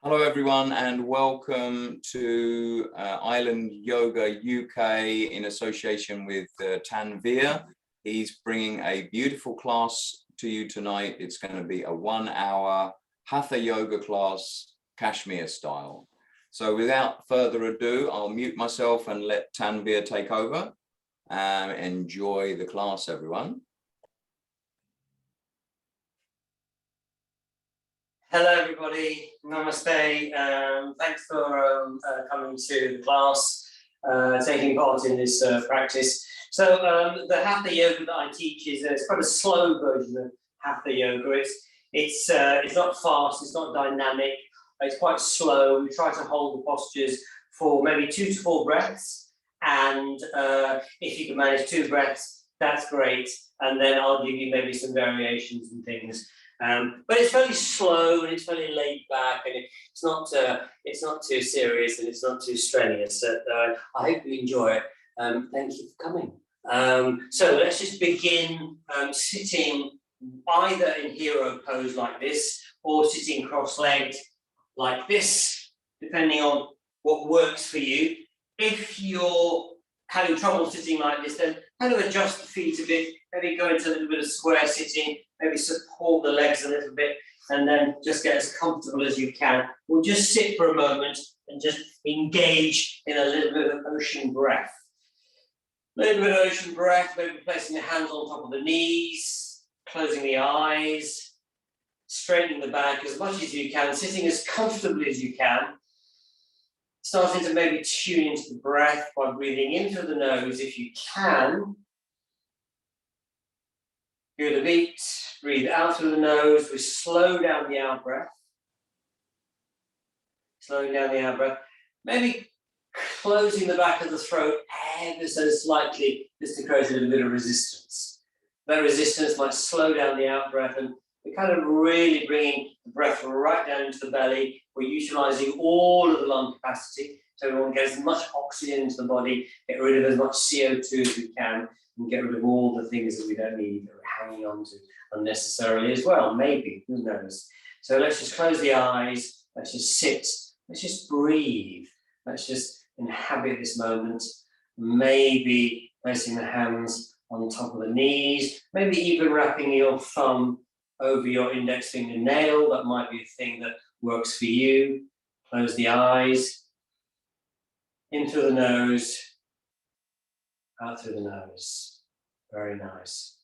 Hello everyone and welcome to Island Yoga UK in association with Tanveer. He's bringing a beautiful class to you tonight. It's going to be a 1-hour Hatha yoga class, Kashmir style. So without further ado, I'll mute myself and let Tanveer take over. Enjoy the class, everyone. Hello everybody, namaste. Thanks for coming to the class, taking part in this practice. So the Hatha yoga that I teach is it's quite a slow version of Hatha yoga. It's not fast, it's not dynamic, it's quite slow. We try to hold the postures for maybe 2 to 4 breaths, and if you can manage 2 breaths, that's great. And then I'll give you maybe some variations and things. But it's very slow and it's very laid back, and it's not too serious and it's not too strenuous. So, I hope you enjoy it. Thank you for coming. So let's just begin sitting either in hero pose like this or sitting cross-legged like this, depending on what works for you. If you're having trouble sitting like this, then kind of adjust the feet a bit, maybe go into a little bit of square sitting, maybe support the legs a little bit, and then just get as comfortable as you can. We'll just sit for a moment and just engage in a little bit of ocean breath. A little bit of ocean breath, maybe placing the hands on top of the knees, closing the eyes, straightening the back as much as you can, sitting as comfortably as you can. Starting to maybe tune into the breath by breathing in through the nose if you can. Give it a beat, breathe out through the nose. We slow down the out breath. Slowing down the out breath. Maybe closing the back of the throat ever so slightly, just to create a little bit of resistance. That resistance might slow down the out breath, and we're kind of really bringing the breath right down into the belly. We're utilizing all of the lung capacity, so we want to get as much oxygen into the body, get rid of as much CO2 as we can, and get rid of all the things that we don't need, that we're hanging on to unnecessarily as well, maybe, who knows. So let's just close the eyes, let's just sit, let's just breathe, let's just inhabit this moment, maybe placing the hands on top of the knees, maybe even wrapping your thumb over your index finger nail. That might be a thing that works for you. Close the eyes, in through the nose, out through the nose. Very nice.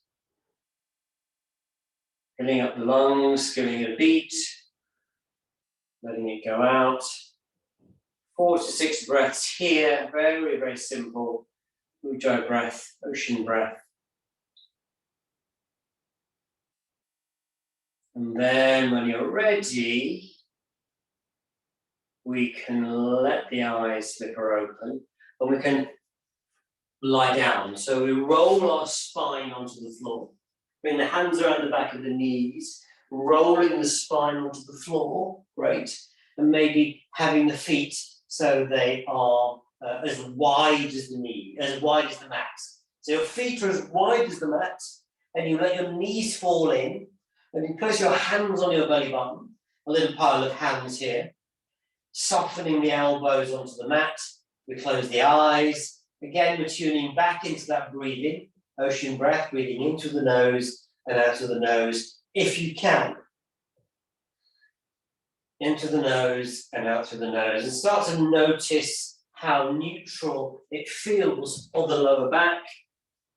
Filling up the lungs, giving it a beat, letting it go out. 4 to 6 breaths here, very, very simple. Ujjayi breath, ocean breath. And then when you're ready, we can let the eyes flicker open and we can lie down. So we roll our spine onto the floor, bring the hands around the back of the knees, rolling the spine onto the floor, great, and maybe having the feet so they are as wide as the knee, as wide as the mat. So your feet are as wide as the mat, and you let your knees fall in, and you place your hands on your belly button, a little pile of hands here, softening the elbows onto the mat. We close the eyes. Again, we're tuning back into that breathing, ocean breath, breathing into the nose and out of the nose, if you can. Into the nose and out through the nose. And start to notice how neutral it feels on the lower back,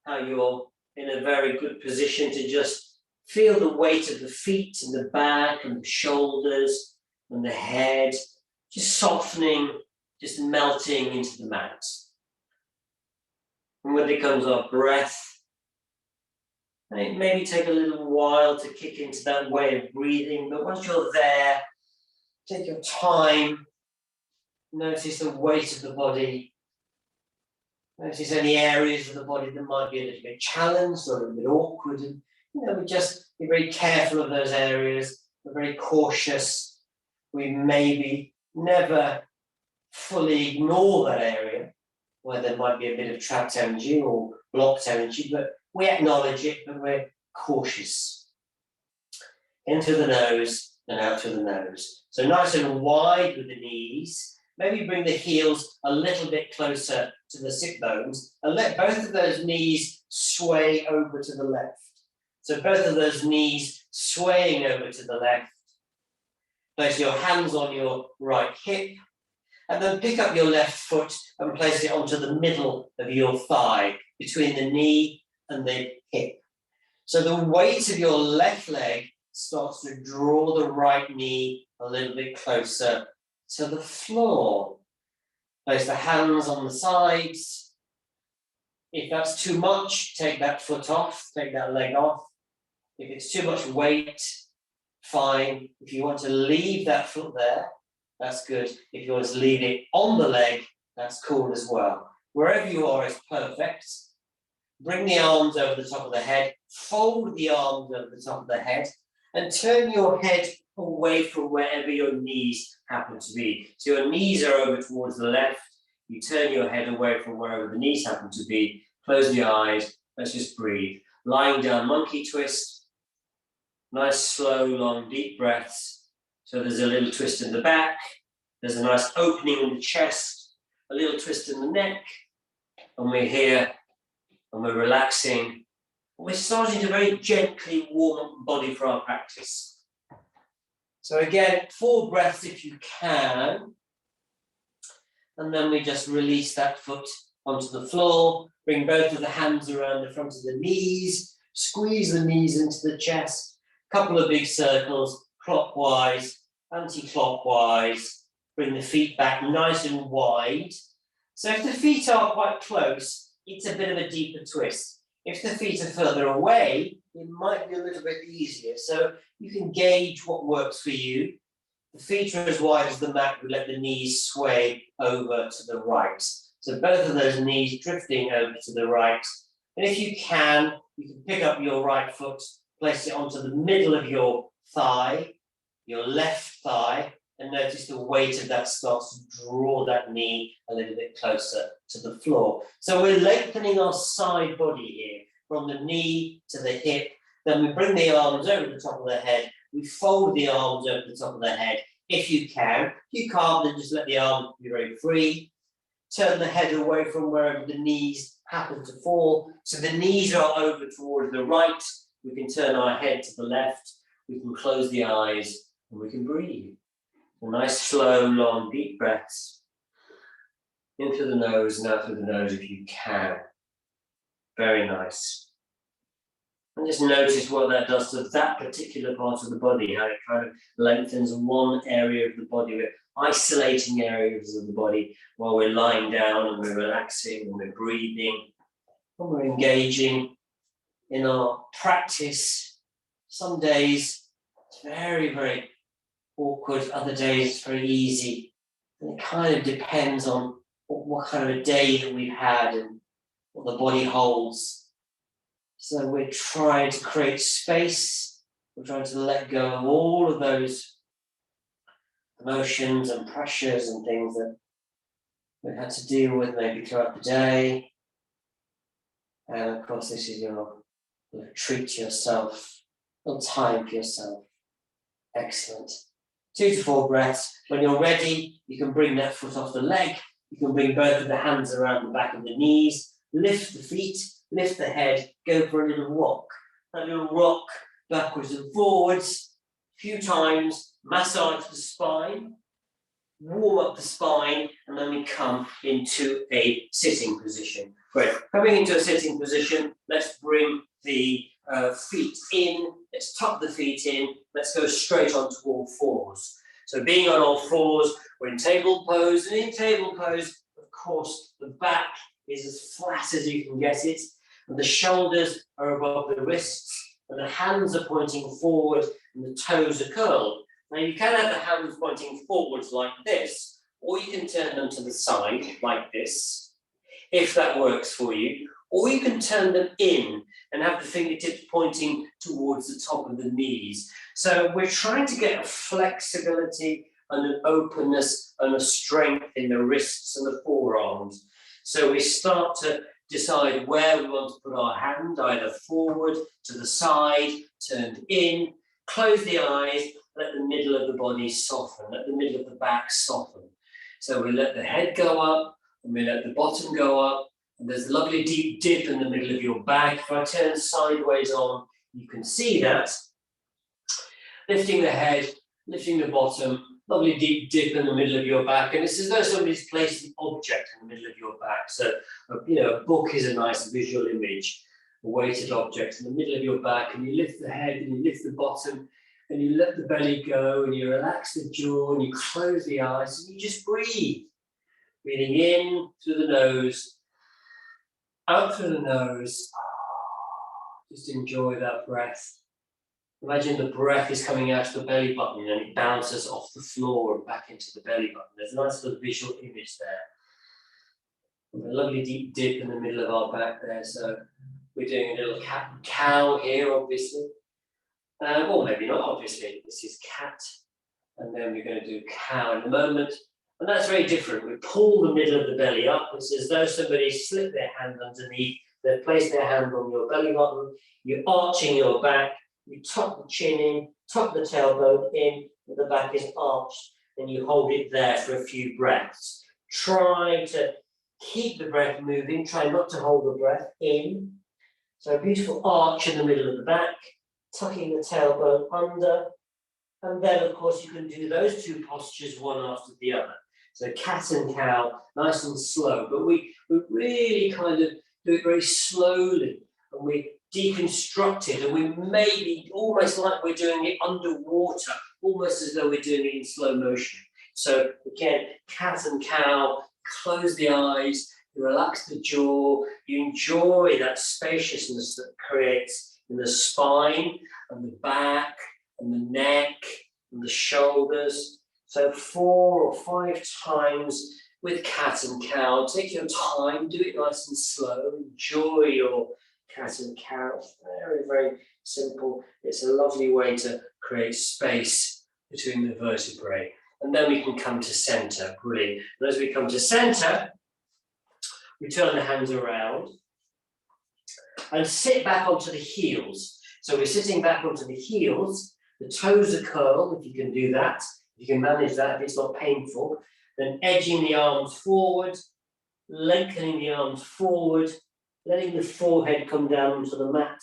how you're in a very good position to just feel the weight of the feet and the back and the shoulders and the head, just softening, just melting into the mat. And when it comes our breath, it maybe take a little while to kick into that way of breathing, but once you're there, take your time, notice the weight of the body, notice any areas of the body that might be a little bit challenged or a little bit awkward, and we just be very careful of those areas. We're very cautious. We maybe never fully ignore that area where there might be a bit of trapped energy or blocked energy, but we acknowledge it, but we're cautious. Into the nose, and out through the nose. So nice and wide with the knees. Maybe bring the heels a little bit closer to the sit bones and let both of those knees sway over to the left. So both of those knees swaying over to the left. Place your hands on your right hip and then pick up your left foot and place it onto the middle of your thigh, between the knee and the hip. So the weight of your left leg starts to draw the right knee a little bit closer to the floor. Place the hands on the sides. If that's too much, take that foot off, take that leg off. If it's too much weight, fine. If you want to leave that foot there, that's good. If you want to leave it on the leg, that's cool as well. Wherever you are is perfect. Bring the arms over the top of the head, fold the arms over the top of the head, and turn your head away from wherever your knees happen to be. So your knees are over towards the left, you turn your head away from wherever the knees happen to be, close the eyes, let's just breathe. Lying down, monkey twist, nice, slow, long, deep breaths. So there's a little twist in the back, there's a nice opening in the chest, a little twist in the neck, and we're here, and we're relaxing. We're starting to very gently warm up the body for our practice. So again, 4 breaths if you can. And then we just release that foot onto the floor. Bring both of the hands around the front of the knees. Squeeze the knees into the chest. Couple of big circles, clockwise, anti-clockwise. Bring the feet back nice and wide. So if the feet are quite close, it's a bit of a deeper twist. If the feet are further away, it might be a little bit easier. So you can gauge what works for you. The feet are as wide as the mat, we let the knees sway over to the right. So both of those knees drifting over to the right. And if you can pick up your right foot, place it onto the middle of your thigh, your left thigh, and notice the weight of that starts to draw that knee a little bit closer to the floor. So we're lengthening our side body here, from the knee to the hip. Then we bring the arms over the top of the head. We fold the arms over the top of the head, if you can. If you can't, then just let the arms be very free. Turn the head away from wherever the knees happen to fall. So the knees are over towards the right. We can turn our head to the left. We can close the eyes and we can breathe. A nice, slow, long, deep breaths. In through the nose and out through the nose if you can. Very nice. And just notice what that does to that particular part of the body, how it kind of lengthens one area of the body. We're isolating areas of the body while we're lying down and we're relaxing and we're breathing and we're engaging in our practice. Some days it's very, very awkward, other days it's very easy. And it kind of depends on what kind of a day that we've had and what the body holds. So we're trying to create space. We're trying to let go of all of those emotions and pressures and things that we've had to deal with maybe throughout the day. And of course, this is your treat to yourself, a little time for yourself. Excellent. 2 to 4 breaths. When you're ready, you can bring that foot off the leg. You can bring both of the hands around the back of the knees. Lift the feet, lift the head, go for a little rock. A little rock backwards and forwards. A few times, massage the spine, warm up the spine, and then we come into a sitting position. Great. Coming into a sitting position, let's bring the feet in. Let's tuck the feet in. Let's go straight onto all fours. So being on all fours, we're in table pose. And in table pose, of course, the back is as flat as you can get it. And the shoulders are above the wrists. And the hands are pointing forward and the toes are curled. Now you can have the hands pointing forwards like this, or you can turn them to the side like this, if that works for you. Or you can turn them in and have the fingertips pointing towards the top of the knees. So we're trying to get a flexibility and an openness and a strength in the wrists and the forearms. So we start to decide where we want to put our hand, either forward, to the side, turned in, close the eyes, let the middle of the body soften, let the middle of the back soften. So we let the head go up, and we let the bottom go up, and there's a lovely deep dip in the middle of your back. If I turn sideways on, you can see that. Lifting the head, lifting the bottom, lovely deep dip in the middle of your back. And it's as though somebody's placed an object in the middle of your back. So, a book is a nice visual image, a weighted object in the middle of your back, and you lift the head and you lift the bottom, and you let the belly go, and you relax the jaw, and you close the eyes, and you just breathe. Breathing in through the nose, out through the nose. Just enjoy that breath. Imagine the breath is coming out of the belly button and it bounces off the floor and back into the belly button. There's a nice little visual image there. A lovely deep dip in the middle of our back there. So we're doing a little cat and cow here, obviously. Or maybe not, obviously. This is cat. And then we're going to do cow in a moment. And that's very different. We pull the middle of the belly up. It's as though somebody slipped their hand underneath. They've placed their hand on your belly button. You're arching your back. You tuck the chin in, tuck the tailbone in, and the back is arched, and you hold it there for a few breaths. Try to keep the breath moving. Try not to hold the breath in. So a beautiful arch in the middle of the back, tucking the tailbone under. And then, of course, you can do those two postures one after the other. So cat and cow, nice and slow, but we really kind of do it very slowly, and we deconstruct it, and we maybe almost like we're doing it underwater, almost as though we're doing it in slow motion. So again, cat and cow, close the eyes, you relax the jaw, you enjoy that spaciousness that creates in the spine and the back and the neck and the shoulders. So 4 or 5 times with cat and cow. Take your time, do it nice and slow. Enjoy your cat and cow. Very, very simple. It's a lovely way to create space between the vertebrae. And then we can come to center. Brilliant. And as we come to center, we turn the hands around and sit back onto the heels. So we're sitting back onto the heels. The toes are curled, if you can do that. If you can manage that, if it's not painful. Then edging the arms forward, lengthening the arms forward, letting the forehead come down onto the mat.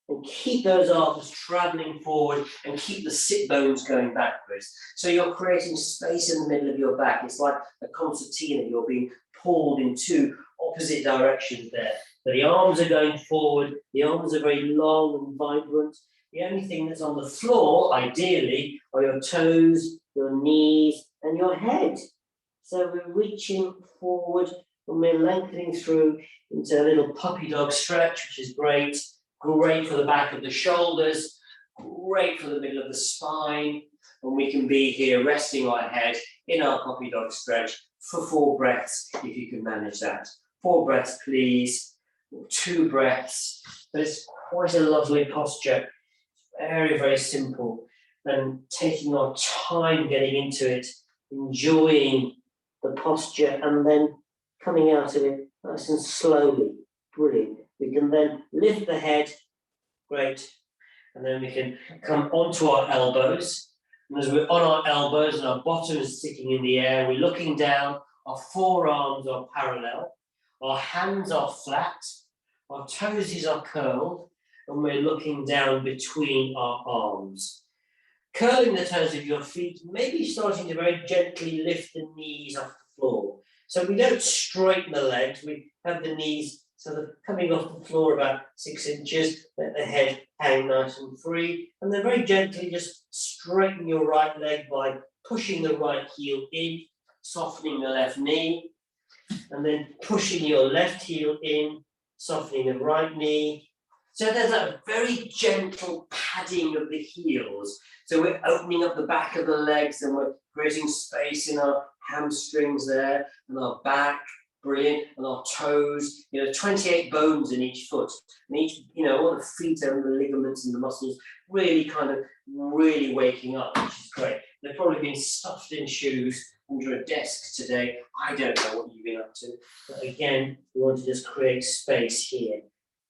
And keep those arms traveling forward and keep the sit bones going backwards. So you're creating space in the middle of your back. It's like a concertina. You're being pulled in 2 opposite directions there. So the arms are going forward. The arms are very long and vibrant. The only thing that's on the floor, ideally, are your toes, your knees, and your head. So we're reaching forward and we're lengthening through into a little puppy dog stretch, which is great. Great for the back of the shoulders, great for the middle of the spine. And we can be here resting our head in our puppy dog stretch for 4 breaths, if you can manage that. 4 breaths, please. 2 breaths. But it's quite a lovely posture. Very, very simple. And taking our time getting into it, enjoying the posture, and then coming out of it nice and slowly. Brilliant. We can then lift the head. Great. And then we can come onto our elbows. And as we're on our elbows and our bottom is sticking in the air, we're looking down. Our forearms are parallel. Our hands are flat. Our toesies are curled. And we're looking down between our arms. Curling the toes of your feet, maybe starting to very gently lift the knees off the floor. So we don't straighten the legs, we have the knees sort of coming off the floor about 6 inches, let the head hang nice and free, and then very gently just straighten your right leg by pushing the right heel in, softening the left knee, and then pushing your left heel in, softening the right knee. So there's that very gentle padding of the heels. So we're opening up the back of the legs and we're creating space in our hamstrings there and our back, brilliant, and our toes. 28 bones in each foot. And each, all the feet and the ligaments and the muscles really really waking up, which is great. They've probably been stuffed in shoes under a desk today. I don't know what you've been up to. But again, we want to just create space here.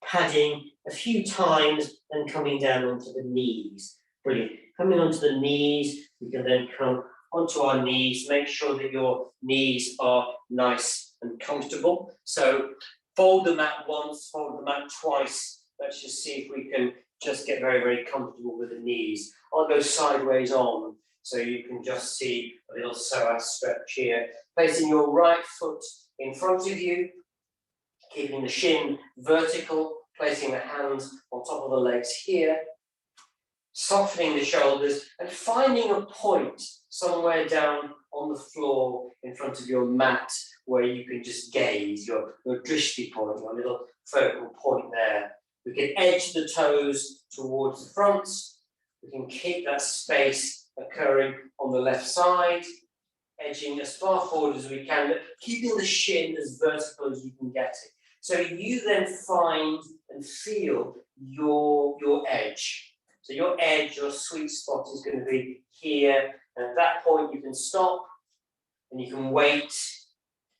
Padding a few times and coming down onto the knees. Brilliant. coming onto the knees, we can then come onto our knees. Make sure that your knees are nice and comfortable. So fold the mat once, fold the mat twice. Let's just see if we can just get very, very comfortable with the knees. I'll go sideways on, so you can just see a little psoas stretch here. Placing your right foot in front of you, keeping the shin vertical, placing the hands on top of the legs here, softening the shoulders and finding a point somewhere down on the floor in front of your mat where you can just gaze, your drishti point, your little focal point there. We can edge the toes towards the front. We can keep that space occurring on the left side, edging as far forward as we can, but keeping the shin as vertical as you can get it. So you then find and feel your edge. So your edge, your sweet spot is going to be here. And at that point, you can stop and you can wait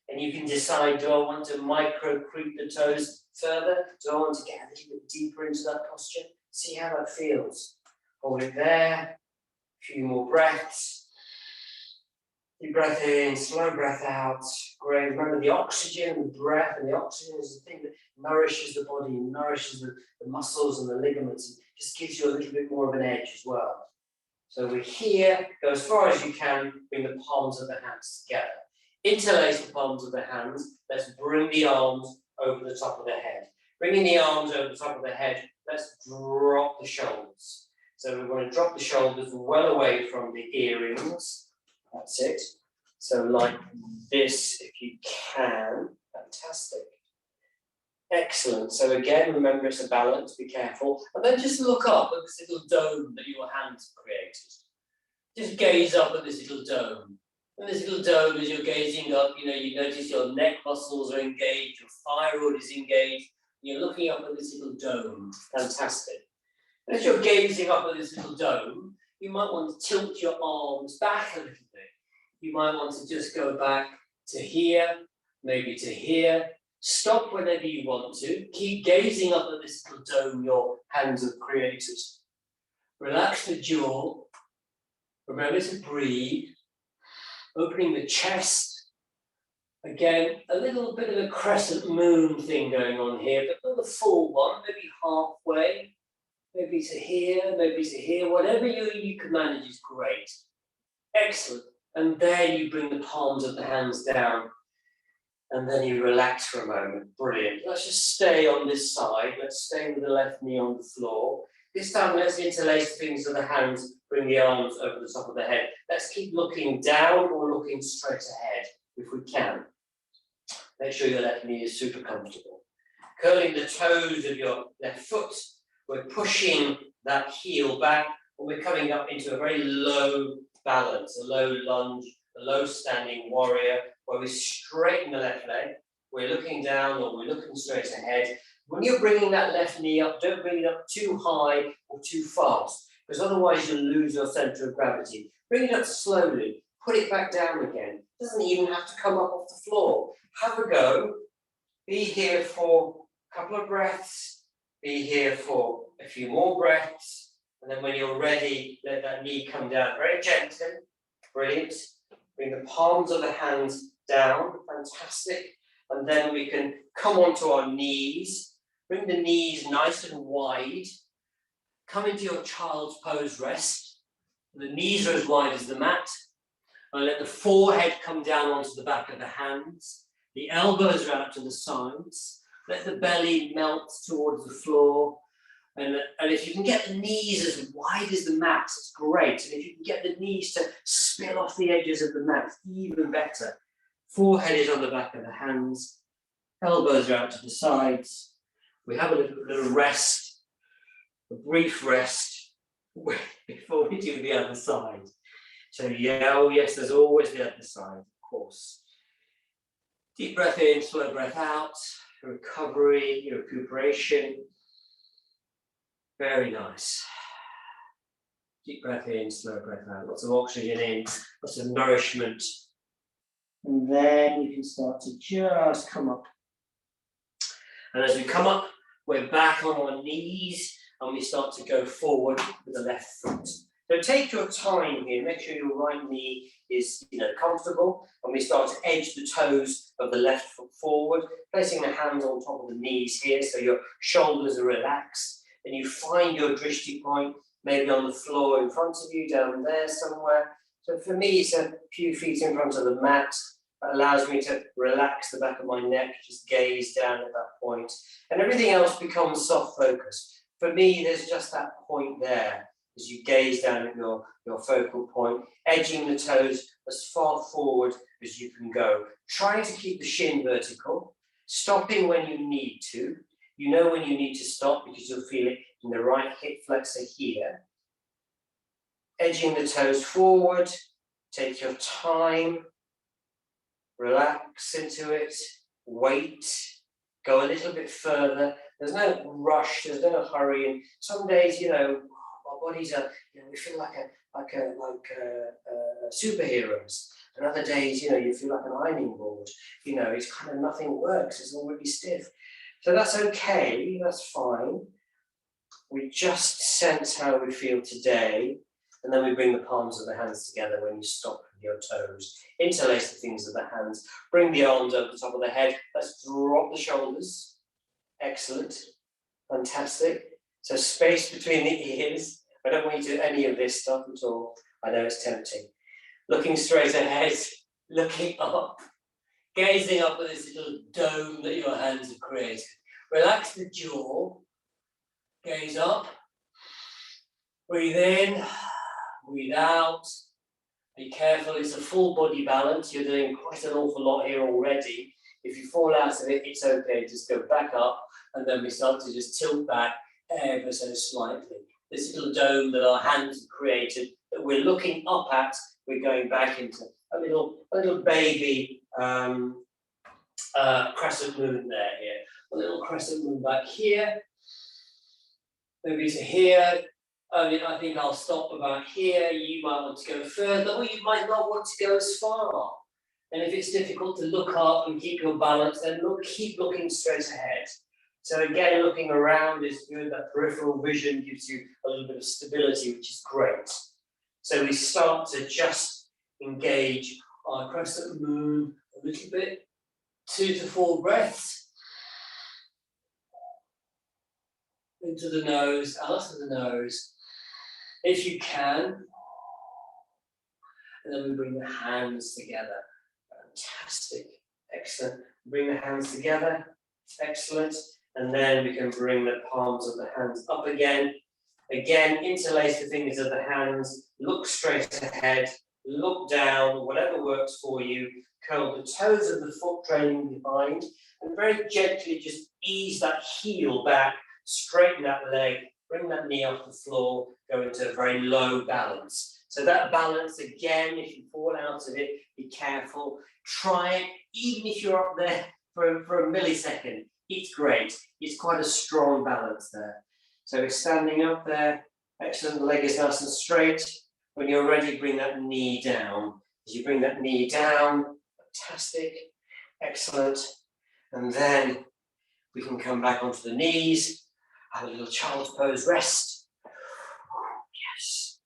and you can decide, do I want to micro creep the toes further? Do I want to get a little bit deeper into that posture? See how that feels. Hold it there. A few more breaths. Deep breath in, slow breath out. Great. Remember the oxygen and the breath, and the oxygen is the thing that nourishes the body, nourishes the muscles and the ligaments, and just gives you a little bit more of an edge as well. So we're here, go as far as you can, bring the palms of the hands together. Interlace the palms of the hands. Let's bring the arms over the top of the head. Bringing the arms over the top of the head, let's drop the shoulders. So we're going to drop the shoulders well away from the earrings. That's it. So like this, if you can. Fantastic. Excellent. So again, remember it's a balance, be careful. And then just look up at this little dome that your hands have created. Just gaze up at this little dome. And this little dome, as you're gazing up, you notice your neck muscles are engaged, your thyroid is engaged. You're looking up at this little dome. Fantastic. And as you're gazing up at this little dome, you might want to tilt your arms back a little bit. You might want to just go back to here, maybe to here. Stop whenever you want to. Keep gazing up at this little dome your hands have created. Relax the jaw. Remember to breathe. Opening the chest. Again, a little bit of a crescent moon thing going on here, but not the full one, maybe halfway. Maybe to here, whatever you can manage is great. Excellent. And then you bring the palms of the hands down. And then you relax for a moment. Brilliant. Let's just stay on this side. Let's stay with the left knee on the floor. This time, let's interlace the fingers of the hands. Bring the arms over the top of the head. Let's keep looking down or looking straight ahead, if we can. Make sure your left knee is super comfortable. Curling the toes of your left foot. We're pushing that heel back, and we're coming up into a very low balance, a low lunge, a low standing warrior, where we straighten the left leg. We're looking down or we're looking straight ahead. When you're bringing that left knee up, don't bring it up too high or too fast, because otherwise you'll lose your center of gravity. Bring it up slowly, put it back down again. It doesn't even have to come up off the floor. Have a go. Be here for a couple of breaths. Be here for a few more breaths. And then when you're ready, let that knee come down very gently. Brilliant. Bring the palms of the hands down. Fantastic. And then we can come onto our knees. Bring the knees nice and wide. Come into your child's pose rest. The knees are as wide as the mat. And let the forehead come down onto the back of the hands. The elbows are out to the sides. Let the belly melt towards the floor. And if you can get the knees as wide as the mat, it's great. And if you can get the knees to spill off the edges of the mat, even better. Forehead is on the back of the hands. Elbows are out to the sides. We have a little rest, a brief rest before we do the other side. So yeah, oh yes, there's always the other side, of course. Deep breath in, slow breath out. Recovery, recuperation. Very nice. Deep breath in, slow breath out. Lots of oxygen in, lots of nourishment. And then you can start to just come up. And as we come up, we're back on our knees and we start to go forward with the left foot. So So take your time here, make sure your right knee is comfortable, and we start to edge the toes of the left foot forward, placing the hands on top of the knees here so your shoulders are relaxed, and you find your drishti point maybe on the floor in front of you, down there somewhere. So for me, it's a few feet in front of the mat. That allows me to relax the back of my neck, just gaze down at that point, and everything else becomes soft focus. For me, there's just that point there as you gaze down at your focal point, edging the toes as far forward as you can go. Trying to keep the shin vertical, stopping when you need to. You know when you need to stop because you'll feel it in the right hip flexor here. Edging the toes forward, take your time, relax into it, wait, go a little bit further. There's no rush, there's no hurry. And some days, our bodies are, we feel like superheroes. And other days, you feel like an ironing board. It's kind of nothing works, it's already stiff. So that's okay, that's fine. We just sense how we feel today, and then we bring the palms of the hands together when you stop with your toes. Interlace the fingers of the hands, bring the arms over the top of the head. Let's drop the shoulders. Excellent, fantastic. So space between the ears. I don't want you to do any of this stuff at all. I know it's tempting. Looking straight ahead, looking up, gazing up at this little dome that your hands have created. Relax the jaw, gaze up, breathe in, breathe out. Be careful, it's a full body balance. You're doing quite an awful lot here already. If you fall out of it, it's okay, just go back up, and then we start to just tilt back ever so slightly. This little dome that our hands have created, that we're looking up at, we're going back into a little baby crescent moon there here. A little crescent moon back here, maybe to here. I think I'll stop about here. You might want to go further, or you might not want to go as far. And if it's difficult to look up and keep your balance, then keep looking straight ahead. So again, looking around is good. That peripheral vision gives you a little bit of stability, which is great. So we start to just engage our crescent moon a little bit. 2 to 4 breaths. Into the nose, out of the nose, if you can. And then we bring the hands together. Fantastic, excellent. Bring the hands together, excellent. And then we can bring the palms of the hands up again. Again, interlace the fingers of the hands, look straight ahead, look down, whatever works for you. Curl the toes of the foot trailing behind, and very gently just ease that heel back, straighten that leg, bring that knee off the floor, go into a very low balance. So that balance, again, if you fall out of it, be careful. Try it, even if you're up there for a millisecond. It's great. It's quite a strong balance there. So we're standing up there. Excellent. The leg is nice and straight. When you're ready, bring that knee down. As you bring that knee down, fantastic. Excellent. And then we can come back onto the knees. Have a little child's pose rest. Yes.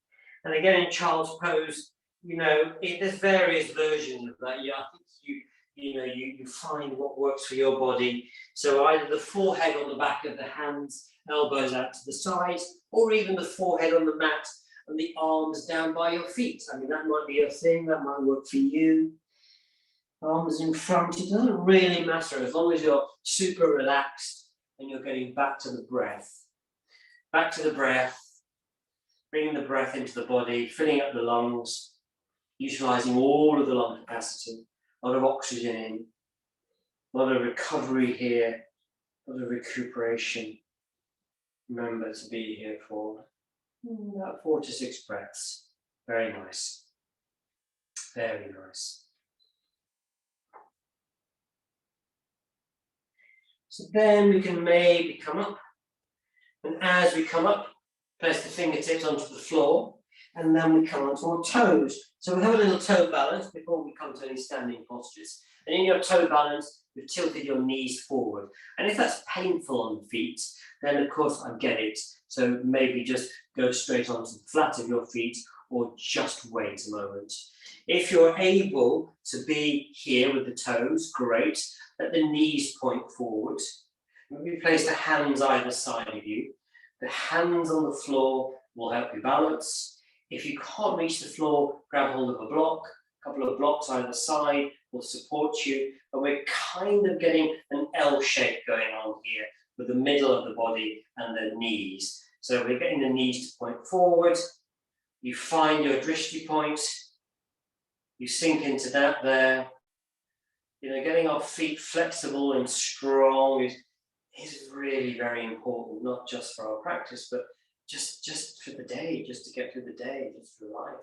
And again, in child's pose, there's various versions of that. I think you find what works for your body. So either the forehead on the back of the hands, elbows out to the sides, or even the forehead on the mat and the arms down by your feet. I mean, that might be a thing, that might work for you. Arms in front, it doesn't really matter as long as you're super relaxed and you're getting back to the breath. Back to the breath, bringing the breath into the body, filling up the lungs, utilizing all of the lung capacity. A lot of oxygen in, a lot of recovery here, a lot of recuperation. Remember to be here for about 4 to 6 breaths. Very nice. Very nice. So then we can maybe come up. And as we come up, place the fingertips onto the floor. and then we come onto our toes. So we have a little toe balance before we come to any standing postures. And in your toe balance, you've tilted your knees forward. And if that's painful on the feet, then of course I get it. So maybe just go straight onto the flat of your feet or just wait a moment. If you're able to be here with the toes, great. Let the knees point forward. Maybe place the hands either side of you. The hands on the floor will help you balance. If you can't reach the floor, grab hold of a block. A couple of blocks either side will support you. And we're kind of getting an L shape going on here with the middle of the body and the knees. So we're getting the knees to point forward. You find your drishti point. You sink into that there. You know, getting our feet flexible and strong is really very important, not just for our practice, but just for the day, just to get through the day, just for life.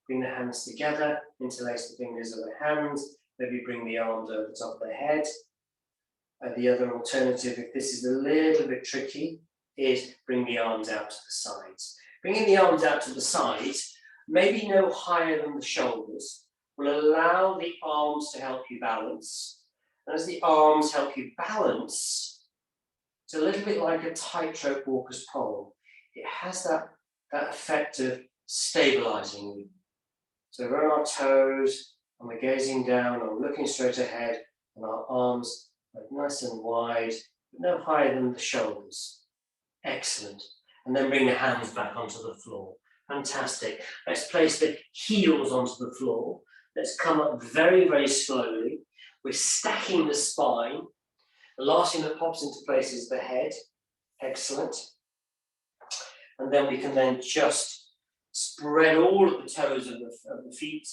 Bring the hands together, interlace the fingers of the hands, maybe bring the arms over the top of the head. The other alternative, if this is a little bit tricky, is bring the arms out to the sides. Bringing the arms out to the sides, maybe no higher than the shoulders, will allow the arms to help you balance. And as the arms help you balance, it's a little bit like a tightrope walker's pole. It has that effect of stabilizing you. So we're on our toes, and we're gazing down, or looking straight ahead, and our arms are nice and wide, but no higher than the shoulders. Excellent. And then bring the hands back onto the floor. Fantastic. Let's place the heels onto the floor. Let's come up very, very slowly. We're stacking the spine. The last thing that pops into place is the head. Excellent. And then we can then just spread all of the toes of the feet,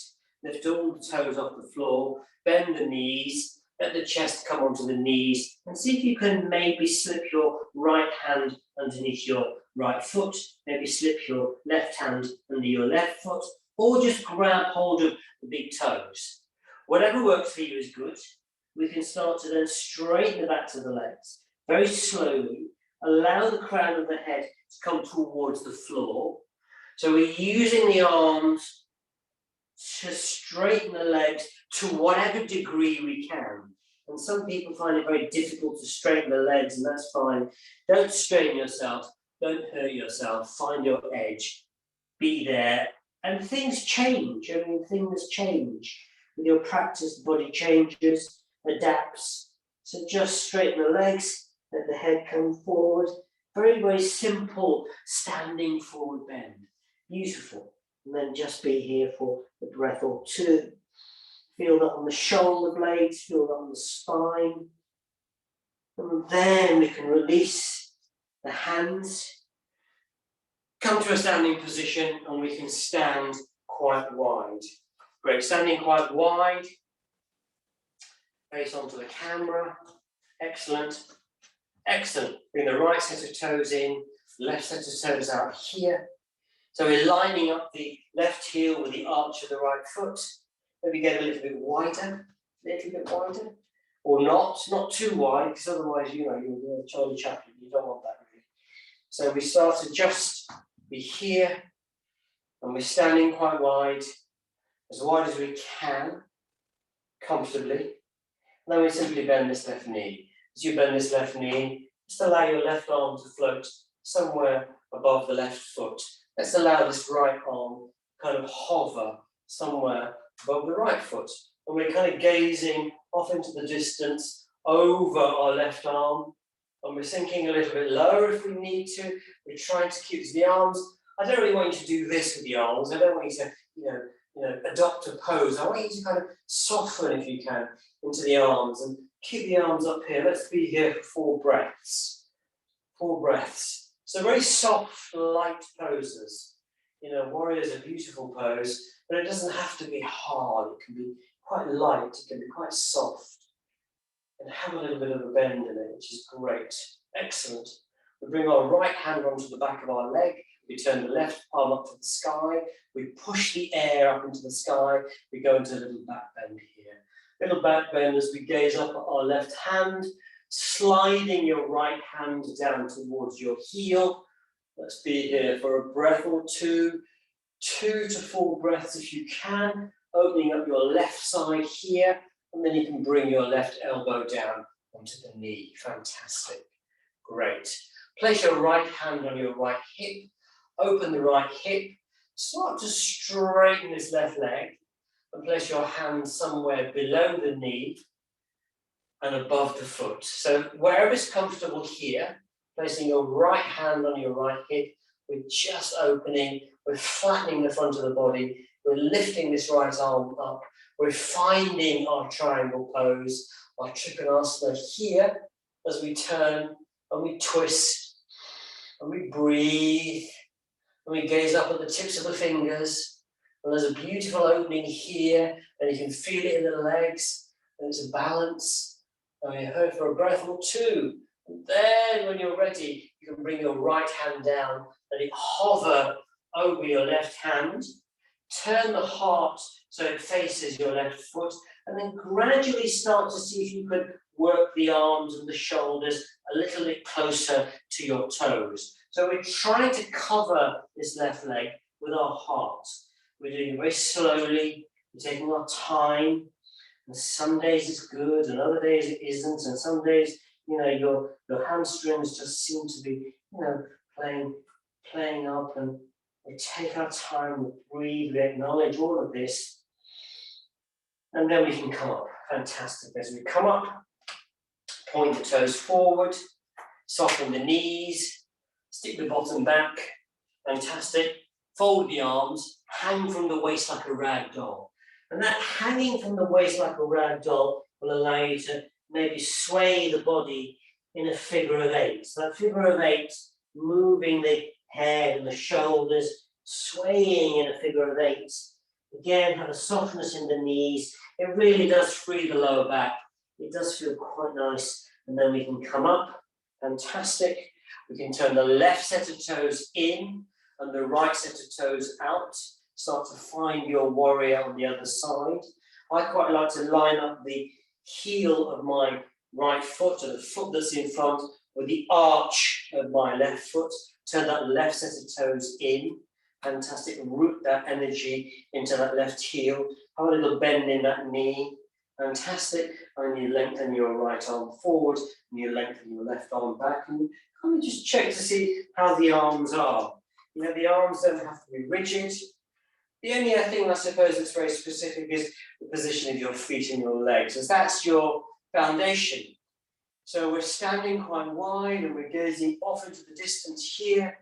lift all the toes off the floor, bend the knees, let the chest come onto the knees, and see if you can maybe slip your right hand underneath your right foot, maybe slip your left hand under your left foot, or just grab hold of the big toes. Whatever works for you is good. We can start to then straighten the backs of the legs very slowly, allow the crown of the head to come towards the floor. So we're using the arms to straighten the legs to whatever degree we can. And some people find it very difficult to straighten the legs, and that's fine. Don't strain yourself, don't hurt yourself, find your edge, be there. And things change, I mean, things change. With your practice, the body changes, adapts. So just straighten the legs, let the head come forward. Very, very simple standing forward bend. Beautiful. And then just be here for a breath or two. Feel that on the shoulder blades, feel that on the spine. And then we can release the hands. Come to a standing position and we can stand quite wide. Great, standing quite wide. Face onto the camera. Excellent. Excellent. Bring the right set of toes in, left set of toes out here. So we're lining up the left heel with the arch of the right foot. Maybe get a little bit wider, or not too wide, because otherwise, you know, you're a Charlie Chaplin, you don't want that really. So we start to just be here, and we're standing quite wide as we can, comfortably. And then we simply bend this left knee. As you bend this left knee, just allow your left arm to float somewhere above the left foot. Let's allow this right arm kind of hover somewhere above the right foot. And we're kind of gazing off into the distance over our left arm. And we're sinking a little bit lower if we need to. We're trying to keep the arms. I don't really want you to do this with the arms. I don't want you to, you know, adopt a pose. I want you to kind of soften, if you can, into the arms and keep the arms up here. Let's be here for 4 breaths. 4 breaths. So very soft, light poses. You know, warrior is a beautiful pose, but it doesn't have to be hard. It can be quite light. It can be quite soft. And have a little bit of a bend in it, which is great. Excellent. We bring our right hand onto the back of our leg. We turn the left palm up to the sky. We push the air up into the sky. We go into a little back bend here. Little back bend as we gaze up at our left hand, sliding your right hand down towards your heel. Let's be here for a breath or two. 2 to 4 breaths if you can, opening up your left side here, and then you can bring your left elbow down onto the knee. Fantastic. Great. Place your right hand on your right hip, open the right hip, start to straighten this left leg, and place your hand somewhere below the knee and above the foot. So wherever it's comfortable here, placing your right hand on your right hip, we're just opening, we're flattening the front of the body, we're lifting this right arm up, we're finding our triangle pose, our Trikonasana here as we turn and we twist and we breathe and we gaze up at the tips of the fingers. And there's a beautiful opening here, and you can feel it in the legs, and it's a balance. And you hold for a breath or two. And then when you're ready, you can bring your right hand down, let it hover over your left hand. Turn the heart so it faces your left foot, and then gradually start to see if you can work the arms and the shoulders a little bit closer to your toes. So we're trying to cover this left leg with our heart. We're doing it very slowly, we're taking our time, and some days it's good, and other days it isn't, and some days, you know, your hamstrings just seem to be, you know, playing up, and we take our time, we breathe, we acknowledge all of this, and then we can come up. Fantastic. As we come up, point the toes forward, soften the knees, stick the bottom back. Fantastic. Fold the arms, hang from the waist like a rag doll. And that hanging from the waist like a rag doll will allow you to maybe sway the body in a figure of 8. So that figure of 8, moving the head and the shoulders, swaying in a figure of 8. Again, have a softness in the knees. It really does free the lower back. It does feel quite nice. And then we can come up. Fantastic. We can turn the left set of toes in and the right set of toes out. Start to find your warrior on the other side. I quite like to line up the heel of my right foot, or the foot that's in front, with the arch of my left foot. Turn that left set of toes in. Fantastic. Root that energy into that left heel. Have a little bend in that knee. Fantastic. And you lengthen your right arm forward, and you lengthen your left arm back. And kind of just check to see how the arms are. You know, the arms don't have to be rigid. The only thing I suppose that's very specific is the position of your feet and your legs, as that's your foundation. So we're standing quite wide and we're gazing off into the distance here.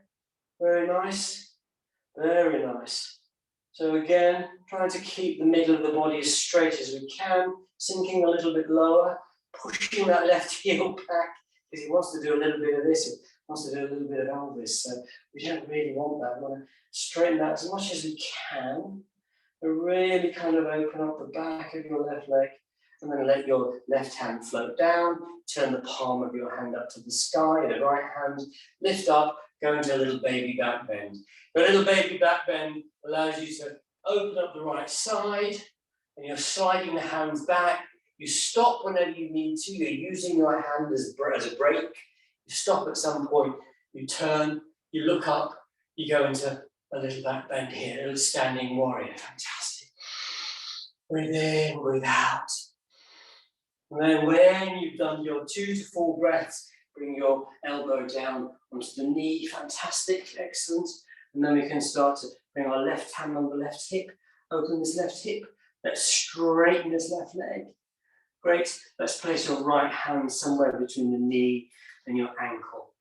Very nice, very nice. So again, trying to keep the middle of the body as straight as we can, sinking a little bit lower, pushing that left heel back, because he wants to do a little bit of this, he wants to do a little bit of Elvis. So we don't really want that. We want to straighten that as much as we can, but really kind of open up the back of your left leg, and then let your left hand float down, turn the palm of your hand up to the sky, the right hand lift up, go into a little baby back bend. A little baby back bend allows you to open up the right side, and you're sliding the hands back. You stop whenever you need to. You're using your hand as a brake. You stop at some point, you turn, you look up, you go into a little back bend here, a little standing warrior. Fantastic. Breathe in, breathe out. And then when you've done your 2 to 4 breaths, bring your elbow down onto the knee. Fantastic, excellent. And then we can start to bring our left hand on the left hip, open this left hip. Let's straighten this left leg. Great. Let's place your right hand somewhere between the knee and your ankle.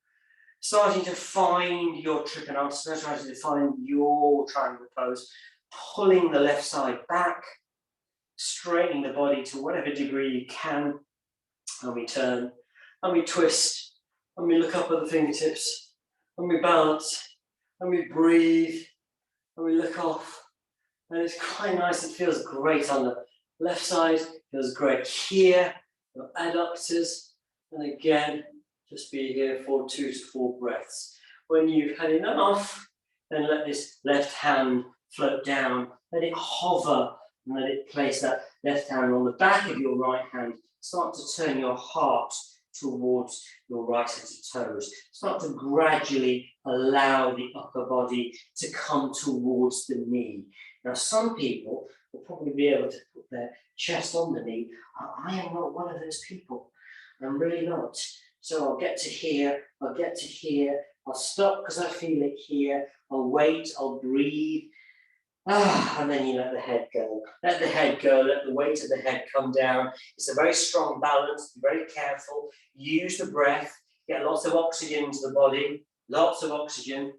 Starting to find your Trikonasana, trying to find your triangle pose, pulling the left side back, straightening the body to whatever degree you can, and we turn, and we twist, and we look up at the fingertips, and we balance, and we breathe, and we look off, and it's quite nice. It feels great on the left side, feels great here, your adductors, and again, just be here for 2 to 4 breaths. When you've had enough, then let this left hand float down, let it hover, and let it place that left hand on the back of your right hand. Start to turn your heart towards your right set of toes. Start to gradually allow the upper body to come towards the knee. Now, some people will probably be able to put their chest on the knee. I am not one of those people. I'm really not. So I'll get to here, I'll get to here, I'll stop because I feel it here, I'll wait, I'll breathe. And then you let the head go. Let the head go, let the weight of the head come down. It's a very strong balance, be very careful. Use the breath, get lots of oxygen into the body, lots of oxygen.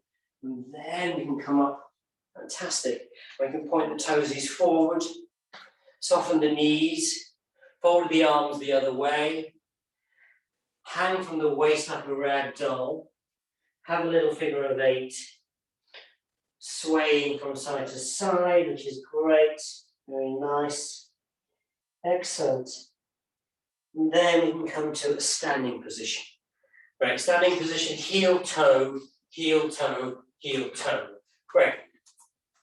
And then we can come up. Fantastic. We can point the toesies forward, soften the knees, fold the arms the other way, hang from the waist like a rag doll, have a little figure of 8, swaying from side to side, which is great, very nice, excellent. And then we can come to a standing position. Great, standing position, heel, toe, heel, toe, heel, toe. Great.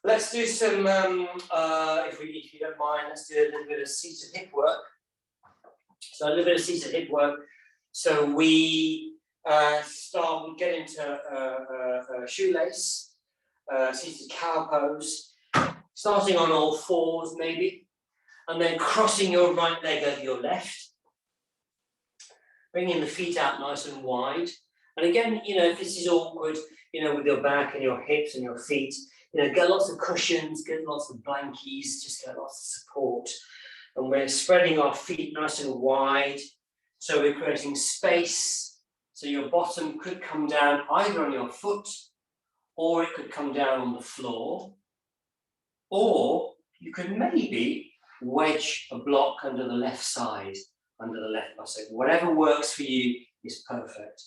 Let's do some, if you don't mind, let's do a little bit of seated hip work. So a little bit of seated hip work. So we get into a shoelace, seated cow pose, starting on all fours maybe, and then crossing your right leg over your left, bringing the feet out nice and wide. And again, if this is awkward, with your back and your hips and your feet, get lots of cushions, get lots of blankies, just get lots of support. And we're spreading our feet nice and wide. So we're creating space. So your bottom could come down either on your foot, or it could come down on the floor. Or you could maybe wedge a block under the left side, under the left buttock. Whatever works for you is perfect.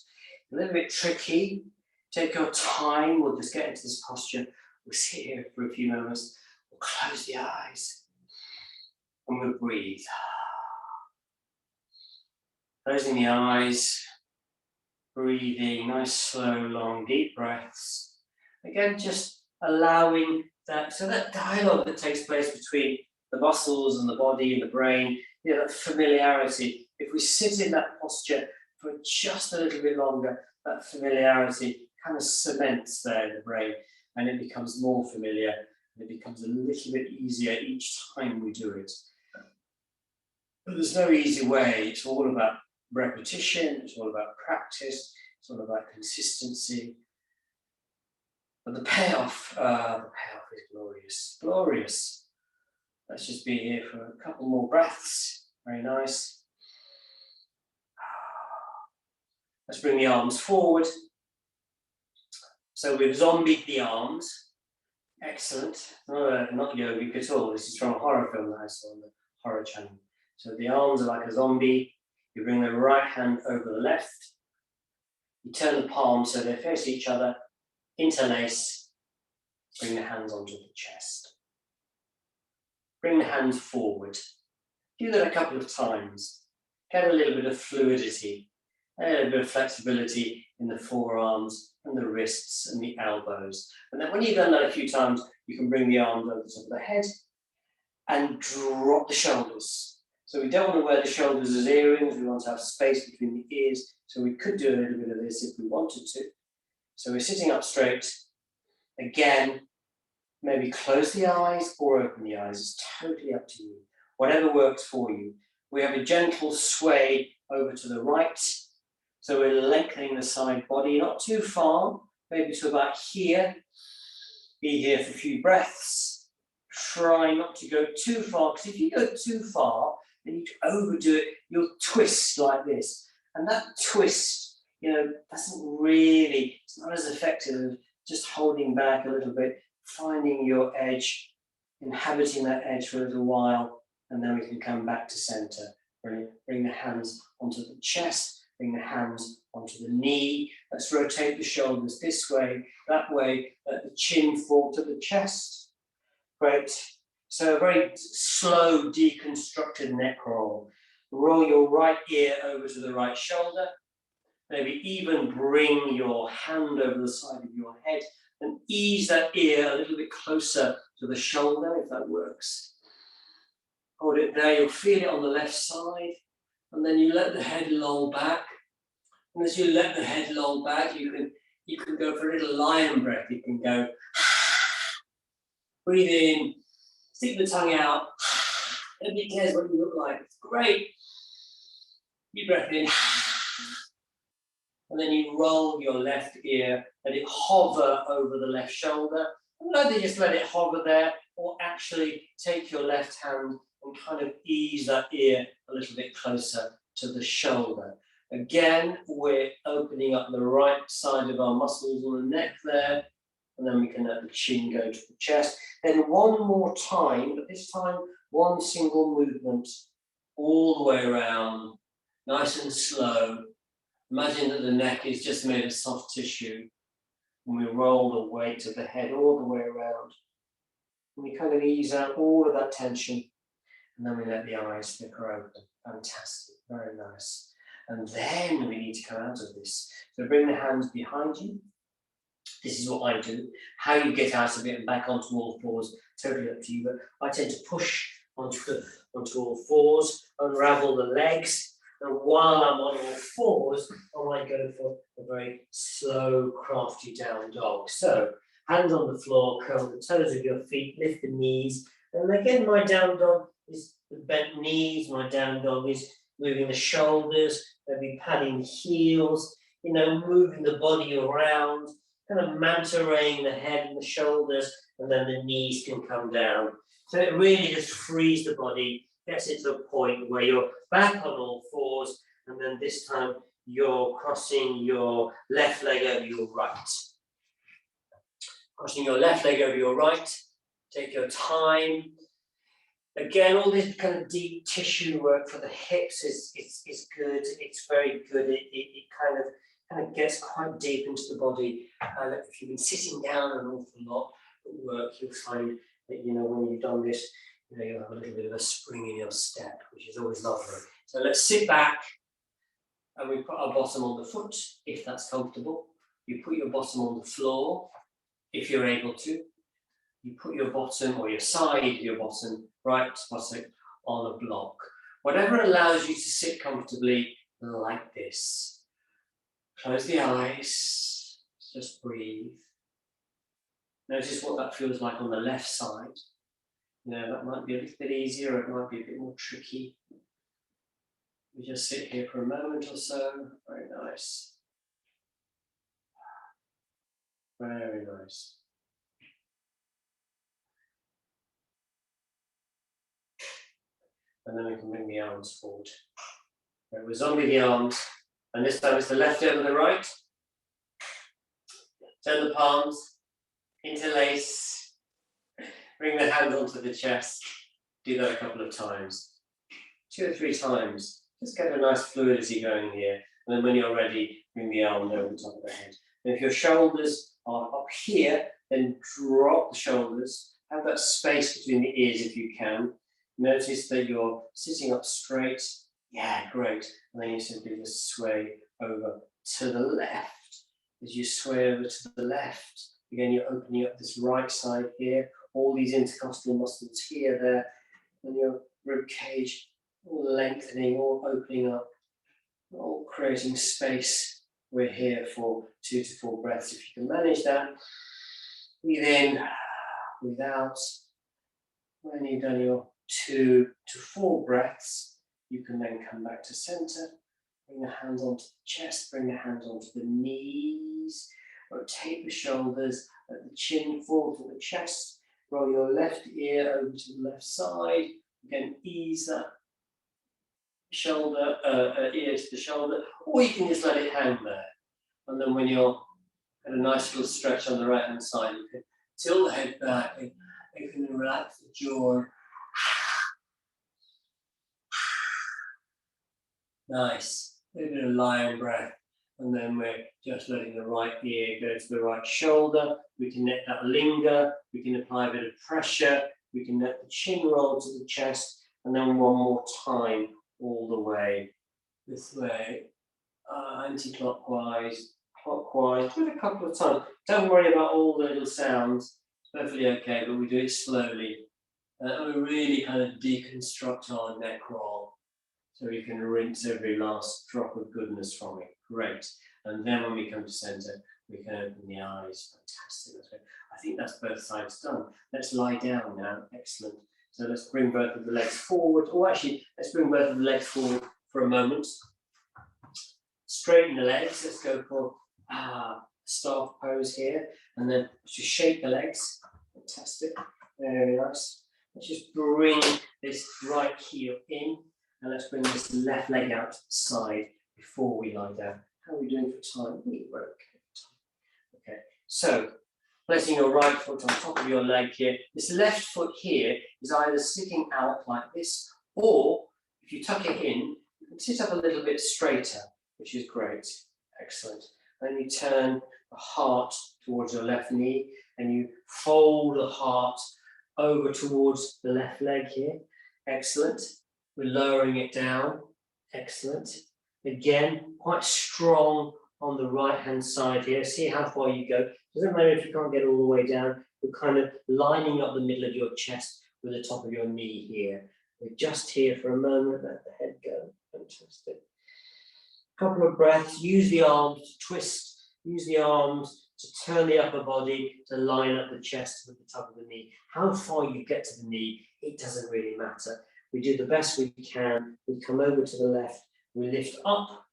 A little bit tricky. Take your time. We'll just get into this posture. We'll sit here for a few moments. We'll close the eyes and we'll breathe. Closing the eyes, breathing, nice, slow, long, deep breaths. Again, just allowing that, so that dialogue that takes place between the muscles and the body and the brain, that familiarity. If we sit in that posture for just a little bit longer, that familiarity kind of cements there in the brain, and it becomes more familiar, and it becomes a little bit easier each time we do it. But there's no easy way. It's all about repetition, it's all about practice, it's all about consistency. But the payoff is glorious, glorious. Let's just be here for a couple more breaths. Very nice. Let's bring the arms forward. So we've zombied the arms. Excellent. Not yogic at all. This is from a horror film that I saw on the horror channel. So the arms are like a zombie. You bring the right hand over the left. You turn the palms so they face each other. Interlace. Bring the hands onto the chest. Bring the hands forward. Do that a couple of times. Get a little bit of fluidity, a little bit of flexibility in the forearms and the wrists and the elbows. And then when you've done that a few times, you can bring the arms over the top of the head and drop the shoulders. So we don't want to wear the shoulders as earrings. We want to have space between the ears. So we could do a little bit of this if we wanted to. So we're sitting up straight. Again, maybe close the eyes or open the eyes. It's totally up to you. Whatever works for you. We have a gentle sway over to the right. So we're lengthening the side body, not too far, maybe to about here. Be here for a few breaths. Try not to go too far, because if you go too far, and you overdo it, you'll twist like this. And that twist, doesn't really, it's not as effective as just holding back a little bit, finding your edge, inhabiting that edge for a little while, and then we can come back to center. Bring the hands onto the chest, bring the hands onto the knee. Let's rotate the shoulders this way, that way, let the chin fall to the chest. Great. So a very slow deconstructed neck roll. Roll your right ear over to the right shoulder. Maybe even bring your hand over the side of your head and ease that ear a little bit closer to the shoulder, if that works. Hold it there, you'll feel it on the left side. And then you let the head loll back And as you let the head loll back, you can go for a little lion breath. You can go, breathe in, stick the tongue out. Nobody cares what you look like. It's great. You breath in. And then you roll your left ear, let it hover over the left shoulder. And either just let it hover there, or actually take your left hand and kind of ease that ear a little bit closer to the shoulder. Again, we're opening up the right side of our muscles on the neck there, and then we can let the chin go to the chest. Then one more time, but this time one single movement all the way around, nice and slow. Imagine that the neck is just made of soft tissue, and we roll the weight of the head all the way around. And we kind of ease out all of that tension, and then we let the eyes flicker open. Fantastic, very nice. And then we need to come out of this. So bring the hands behind you. This is what I do. How you get out of it and back onto all fours, totally up to you. But I tend to push onto all fours, unravel the legs. And while I'm on all fours, I might go for a very slow, crafty down dog. So hands on the floor, curl the toes of your feet, lift the knees. And again, my down dog is the bent knees. My down dog is moving the shoulders, maybe padding the heels, moving the body around, kind of manta-raying the head and the shoulders, and then the knees can come down. So it really just frees the body, gets it to a point where you're back on all fours, and then this time you're crossing your left leg over your right. Crossing your left leg over your right, take your time. Again, all this kind of deep tissue work for the hips is good. It's very good. It kind of gets quite deep into the body. If you've been sitting down an awful lot at work, you'll find that when you've done this, you'll have a little bit of a spring in your step, which is always lovely. So let's sit back, and we put our bottom on the foot, if that's comfortable. You put your bottom on the floor, if you're able to. You put your bottom or your side, your bottom, right bottom on a block. Whatever allows you to sit comfortably like this. Close the eyes, just breathe. Notice what that feels like on the left side. That might be a little bit easier, or it might be a bit more tricky. We just sit here for a moment or so. Very nice. Very nice. And then we can bring the arms forward. It was only the arms, and this time it's the left over the right. Turn the palms, interlace, bring the hands onto the chest. Do that a couple of times, 2 or 3 times. Just get a nice fluidity going here. And then when you're ready, bring the arms over the top of the head. And if your shoulders are up here, then drop the shoulders. Have that space between the ears if you can. Notice that you're sitting up straight. Yeah, great. And then you simply just sway over to the left. As you sway over to the left, again, you're opening up this right side here, all these intercostal muscles here, there, and your rib cage all lengthening, all opening up, all creating space. We're here for 2 to 4 breaths. If you can manage that, breathe in, breathe out. When you've done your 2 to 4 breaths, you can then come back to center. Bring the hands onto the chest, bring the hands onto the knees, rotate the shoulders, let the chin fall to the chest, roll your left ear over to the left side. Again, ease that shoulder, ear to the shoulder, or you can just let it hang there. And then when you're at a nice little stretch on the right hand side, you can tilt the head back, and you can relax the jaw. Nice. A little bit of lion breath, and then we're just letting the right ear go to the right shoulder. We can let that linger, we can apply a bit of pressure, we can let the chin roll to the chest, and then one more time, all the way this way, anti-clockwise, clockwise, do it a couple of times. Don't worry about all the little sounds, it's perfectly okay, but we do it slowly. And we really kind of deconstruct our neck roll, so we can rinse every last drop of goodness from it. Great. And then when we come to center, we can open the eyes. Fantastic. I think that's both sides done. Let's lie down now. Excellent. So let's bring both of the legs forward. Or actually, let's bring both of the legs forward for a moment. Straighten the legs. Let's go for staff pose here. And then just shake the legs. Fantastic. Very nice. Let's just bring this right heel in. And let's bring this left leg out to the side before we lie down. How are we doing for time? We're okay. Okay. So, placing your right foot on top of your leg here. This left foot here is either sticking out like this, or if you tuck it in, you can sit up a little bit straighter, which is great. Excellent. Then you turn the heart towards your left knee, and you fold the heart over towards the left leg here. Excellent. We're lowering it down. Excellent. Again, quite strong on the right-hand side here. See how far you go. Doesn't matter if you can't get all the way down. We're kind of lining up the middle of your chest with the top of your knee here. We're just here for a moment. Let the head go. Fantastic. Couple of breaths. Use the arms to twist. Use the arms to turn the upper body to line up the chest with the top of the knee. How far you get to the knee, it doesn't really matter. We do the best we can. We come over to the left. We lift up,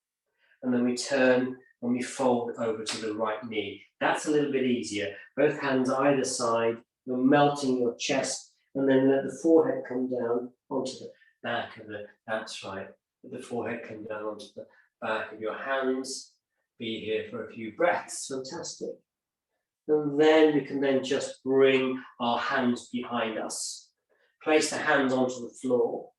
and then we turn and we fold over to the right knee. That's a little bit easier. Both hands either side. You're melting your chest, and then let the forehead come down onto the back of the. That's right. Let the forehead come down onto the back of your hands. Be here for a few breaths. Fantastic. And then we can then just bring our hands behind us. Place the hands onto the floor.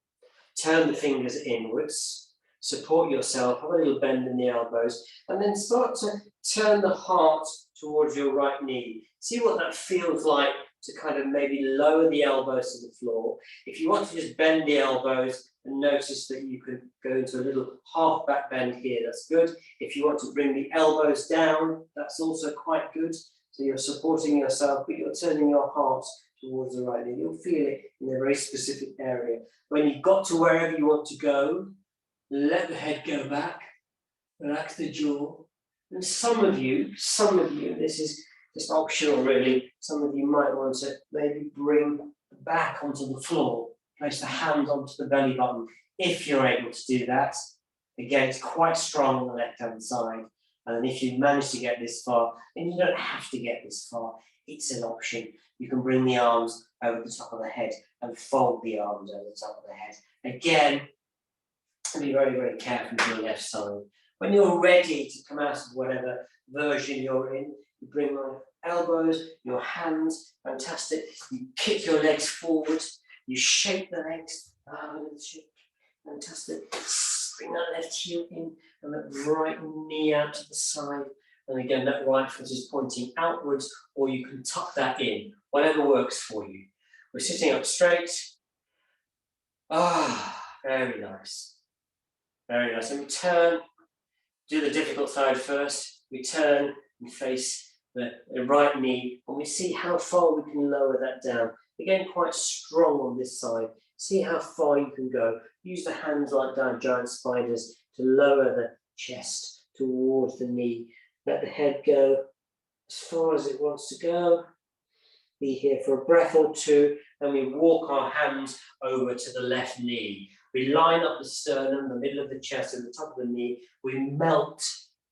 Turn the fingers inwards. Support yourself, have a little bend in the elbows, and then start to turn the heart towards your right knee. See what that feels like to kind of maybe lower the elbows to the floor. If you want to just bend the elbows and notice that you can go into a little half back bend here, that's good. If you want to bring the elbows down, that's also quite good. So you're supporting yourself, but you're turning your heart towards the right knee. You'll feel it in a very specific area. When you've got to wherever you want to go, let the head go back, relax the jaw. And some of you, this is just optional really, some of you might want to maybe bring the back onto the floor, place the hand onto the belly button, if you're able to do that. Again, it's quite strong on the left-hand side. And if you manage to get this far, then you don't have to get this far. It's an option. You can bring the arms over the top of the head and fold the arms over the top of the head. Again, be very, very careful with your left side. When you're ready to come out of whatever version you're in, you bring your elbows, your hands, fantastic. You kick your legs forward, you shake the legs, fantastic. Bring that left heel in and that right knee out to the side. And again, that right foot is pointing outwards, or you can tuck that in, whatever works for you. We're sitting up straight. Very nice. Very nice. And we turn, do the difficult side first. We turn and face the right knee, and we see how far we can lower that down. Again, quite strong on this side. See how far you can go. Use the hands like giant spiders to lower the chest towards the knee. Let the head go as far as it wants to go. Be here for a breath or two, and we walk our hands over to the left knee. We line up the sternum, the middle of the chest and the top of the knee. We melt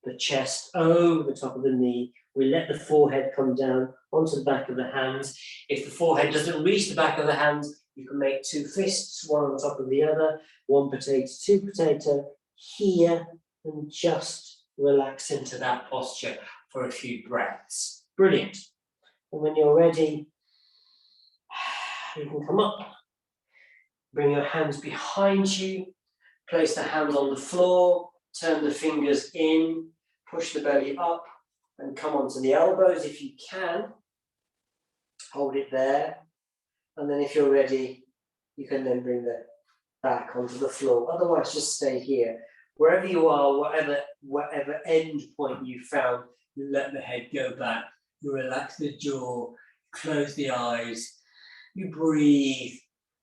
the chest over the top of the knee. We let the forehead come down onto the back of the hands. If the forehead doesn't reach the back of the hands, you can make two fists, one on top of the other, one potato, two potato, here, and just relax into that posture for a few breaths. Brilliant. And when you're ready, you can come up, bring your hands behind you, place the hands on the floor, turn the fingers in, push the belly up, and come onto the elbows if you can. Hold it there. And then if you're ready, you can then bring the back onto the floor. Otherwise, just stay here. Wherever you are, whatever end point you found, you let the head go back. You relax the jaw, close the eyes, you breathe.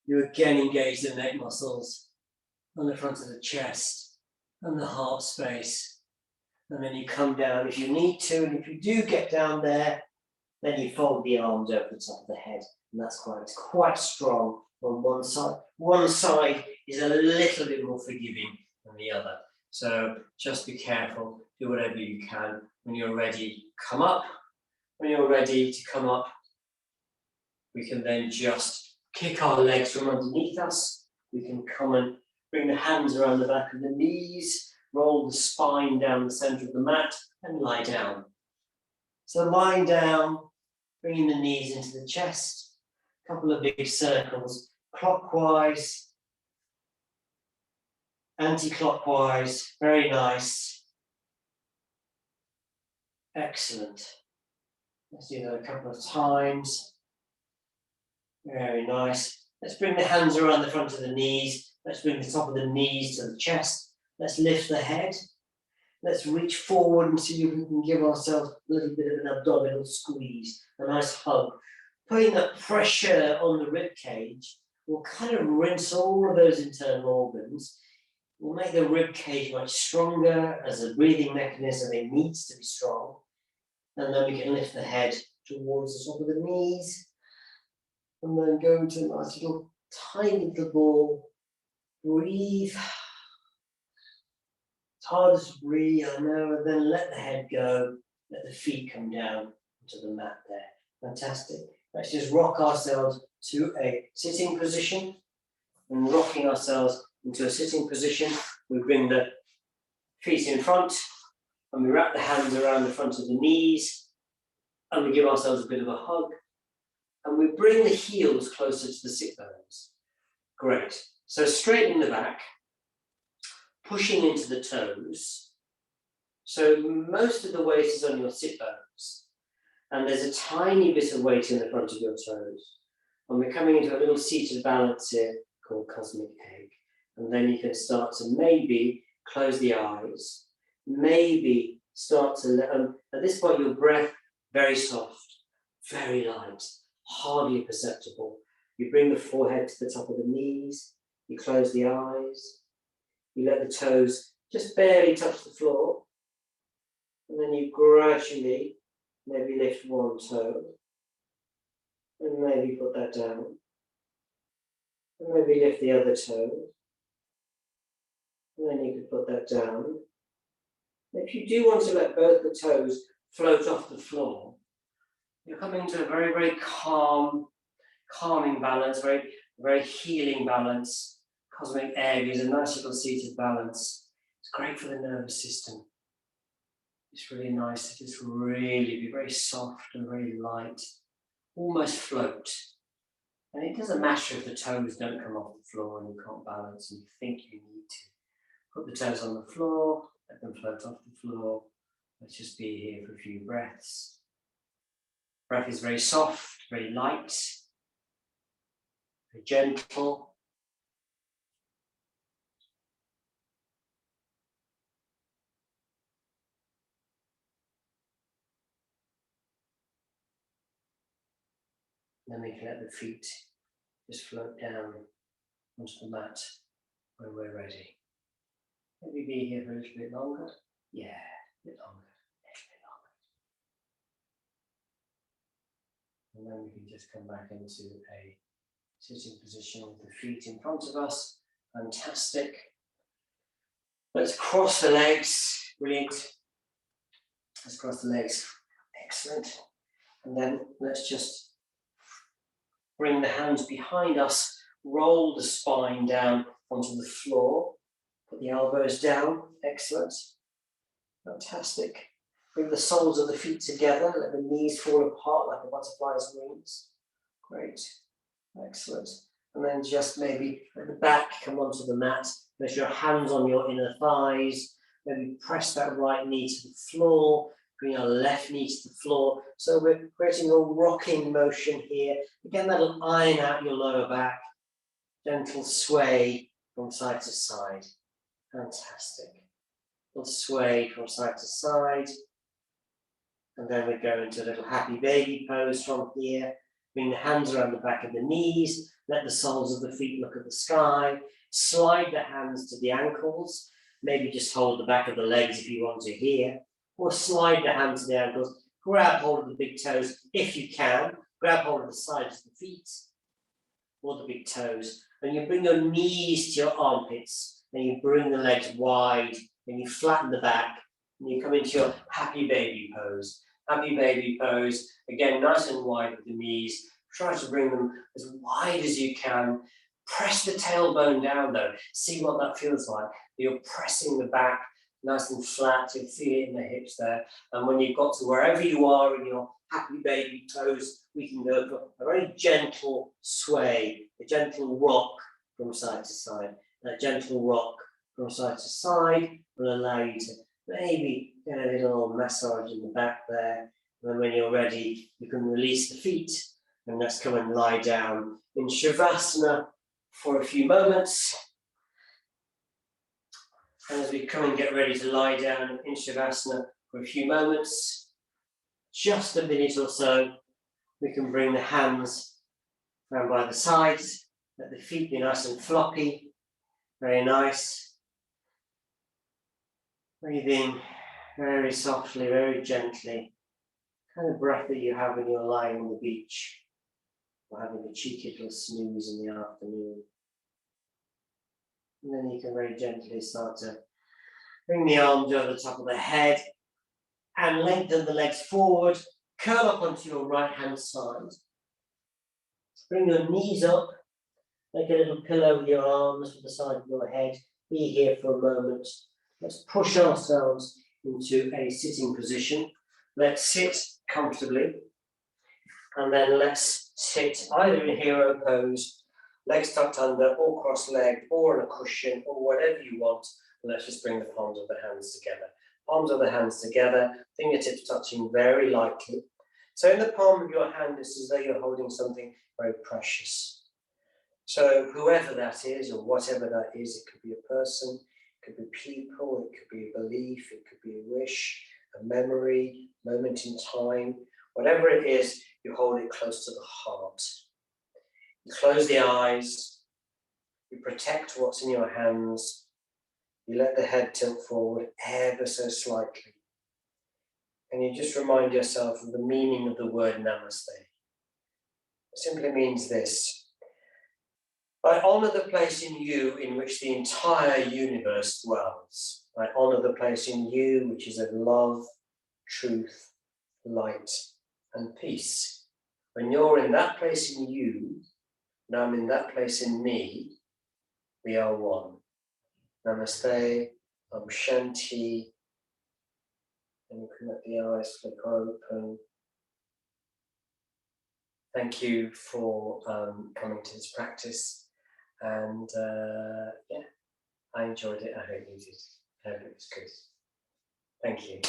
You again engage the neck muscles on the front of the chest and the heart space. And then you come down if you need to, and if you do get down there, then you fold the arms over the top of the head, and that's quite strong on one side. One side is a little bit more forgiving than the other. So just be careful, do whatever you can. When you're ready, come up. When you're ready to come up, we can then just kick our legs from underneath us. We can come and bring the hands around the back of the knees, roll the spine down the center of the mat, and lie down. So lying down, bringing the knees into the chest, a couple of big circles, clockwise, anti-clockwise, very nice. Excellent. Let's do that a couple of times. Very nice. Let's bring the hands around the front of the knees. Let's bring the top of the knees to the chest. Let's lift the head. Let's reach forward and see if we can give ourselves a little bit of an abdominal squeeze, a nice hug. Putting that pressure on the rib cage will kind of rinse all of those internal organs. Will make the rib cage much stronger as a breathing mechanism. It needs to be strong. And then we can lift the head towards the top of the knees. And then go into a nice little tiny little ball. Breathe. It's hard to breathe, I know, and then let the head go. Let the feet come down onto the mat there. Fantastic. Let's just rock ourselves to a sitting position. And rocking ourselves into a sitting position, we bring the feet in front and we wrap the hands around the front of the knees and we give ourselves a bit of a hug and we bring the heels closer to the sit bones. Great. So straighten the back, pushing into the toes. So most of the weight is on your sit bones and there's a tiny bit of weight in the front of your toes. And we're coming into a little seated balance here called cosmic egg. And then you can start to maybe close the eyes, maybe start to let, at this point your breath very soft, very light, hardly perceptible. You bring the forehead to the top of the knees, you close the eyes, you let the toes just barely touch the floor, and then you gradually maybe lift one toe, and maybe put that down, and maybe lift the other toe, and then you can put that down. If you do want to let both the toes float off the floor, you're coming to a very, very calming balance, very healing balance. Cosmic egg is a nice little seated balance. It's great for the nervous system. It's really nice to just really be very soft and very light, almost float. And it doesn't matter if the toes don't come off the floor and you can't balance and you think you need to. Put the toes on the floor, let them float off the floor. Let's just be here for a few breaths. Breath is very soft, very light, very gentle. Then we can let the feet just float down onto the mat when we're ready. Maybe be here for a little bit longer. Yeah, a bit longer, a little bit longer. And then we can just come back into a sitting position with the feet in front of us. Fantastic. Let's cross the legs. Brilliant. Let's cross the legs. Excellent. And then let's just bring the hands behind us, roll the spine down onto the floor, put the elbows down, excellent, fantastic. Bring the soles of the feet together, let the knees fall apart like a butterfly's wings, great, excellent. And then just maybe at the back, come onto the mat, place your hands on your inner thighs, maybe press that right knee to the floor, bring our left knee to the floor. So we're creating a rocking motion here. Again, that'll iron out your lower back. Gentle sway from side to side. Fantastic. We'll sway from side to side. And then we go into a little happy baby pose from here. Bring the hands around the back of the knees. Let the soles of the feet look at the sky. Slide the hands to the ankles. maybe just hold the back of the legs if you want to here, or slide the hands to the ankles, grab hold of the big toes if you can, grab hold of the sides of the feet, or the big toes, and you bring your knees to your armpits, and you bring the legs wide, and you flatten the back, and you come into your happy baby pose. Happy baby pose, again, nice and wide with the knees. Try to bring them as wide as you can. Press the tailbone down though. See what that feels like. You're pressing the back nice and flat. You'll feel it in the hips there. And when you've got to wherever you are in your happy baby pose, we can go for a very gentle sway, a gentle rock from side to side. That gentle rock from side to side will allow you to maybe get a little massage in the back there. And then when you're ready, you can release the feet and let's come and lie down in Shavasana for a few moments. And as we come and get ready to lie down in Shavasana for a few moments, just a minute or so, we can bring the hands around by the sides, let the feet be nice and floppy, very nice. Breathe in very softly, very gently. Kind of breath that you have when you're lying on the beach or having a cheeky little snooze in the afternoon. And then you can very gently start to bring the arms over the top of the head and lengthen the legs forward, curl up onto your right hand side. Bring your knees up, make a little pillow with your arms to the side of your head. Be here for a moment. Let's push ourselves into a sitting position. Let's sit comfortably. And then let's sit either in hero pose, legs tucked under, or cross-legged, or on a cushion, or whatever you want. And let's just bring the palms of the hands together. Palms of the hands together, fingertips touching very lightly. So in the palm of your hand, it's as though you're holding something very precious. So whoever that is, or whatever that is, it could be a person, it could be people, it could be a belief, it could be a wish, a memory, moment in time, whatever it is, you hold it close to the heart. You close the eyes, you protect what's in your hands, you let the head tilt forward ever so slightly. And you just remind yourself of the meaning of the word namaste. It simply means this: I honor the place in you in which the entire universe dwells. I honor the place in you which is of love, truth, light, and peace. When you're in that place in you, and I'm in that place in me, we are one. Namaste, Shanti. And you can let the eyes flick open. Thank you for coming to this practice. And yeah, I enjoyed it. I hope you did. I hope it was good. Thank you.